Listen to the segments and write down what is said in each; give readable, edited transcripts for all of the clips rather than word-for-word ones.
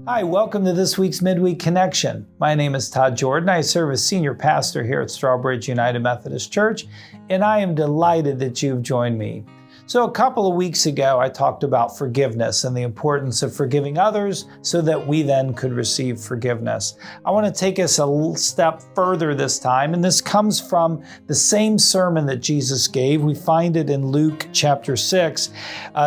Hi, welcome to this week's Midweek Connection. My name is Todd Jordan. I serve as senior pastor here at Strawbridge United Methodist Church, and I am delighted that you've joined me. So a couple of weeks ago, I talked about forgiveness and the importance of forgiving others so that we then could receive forgiveness. I want to take us a little step further this time, and this comes from the same sermon that Jesus gave. We find it in Luke chapter 6,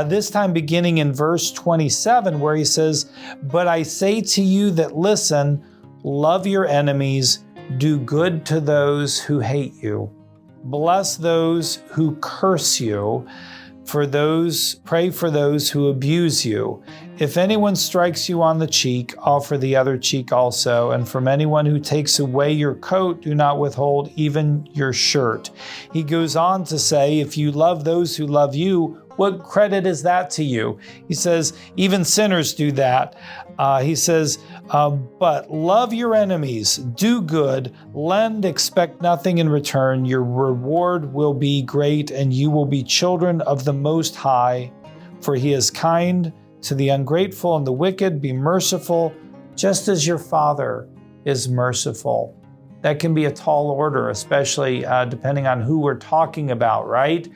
this time beginning in verse 27, where he says, "But I say to you that listen, love your enemies, do good to those who hate you, bless those who curse you, pray for those who abuse you. If anyone strikes you on the cheek, offer the other cheek also. And from anyone who takes away your coat, do not withhold even your shirt." He goes on to say, if you love those who love you, what credit is that to you? He says, even sinners do that. He says, but love your enemies, do good, lend, expect nothing in return. Your reward will be great, and you will be children of the Most High. For he is kind to the ungrateful and the wicked. Be merciful, just as your Father is merciful. That can be a tall order, especially depending on who we're talking about, right?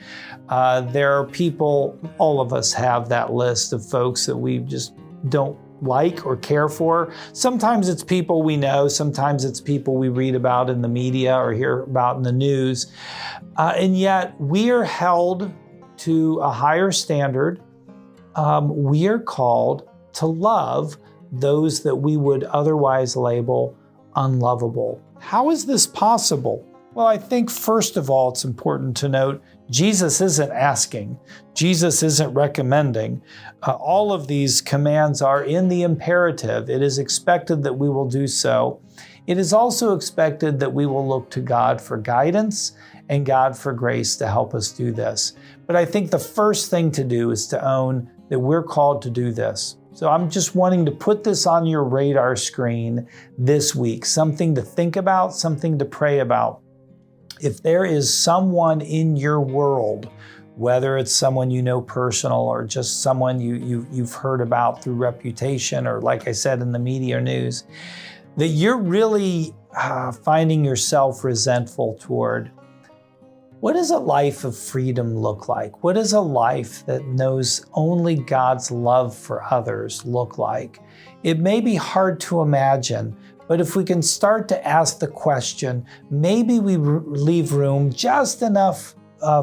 There are people, all of us have that list of folks that we just don't like or care for. Sometimes it's people we know, sometimes it's people we read about in the media or hear about in the news. And yet we are held to a higher standard. We are called to love those that we would otherwise label unlovable. How is this possible? Well, I think first of all, it's important to note Jesus isn't asking. Jesus isn't recommending. All of these commands are in the imperative. It is expected that we will do so. It is also expected that we will look to God for guidance and God for grace to help us do this. But I think the first thing to do is to own that we're called to do this. So I'm just wanting to put this on your radar screen this week, something to think about, something to pray about. If there is someone in your world, whether it's someone you know personal or just someone you've heard about through reputation or, like I said, in the media or news, that you're really finding yourself resentful toward, what does a life of freedom look like? What does a life that knows only God's love for others look like? It may be hard to imagine, but if we can start to ask the question, maybe we leave room just enough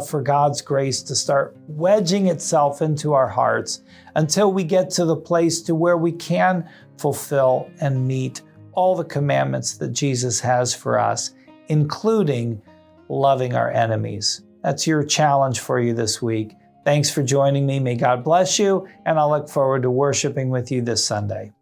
for God's grace to start wedging itself into our hearts until we get to the place to where we can fulfill and meet all the commandments that Jesus has for us, including loving our enemies. That's your challenge for you this week. Thanks for joining me. May God bless you, and I'll look forward to worshiping with you this Sunday.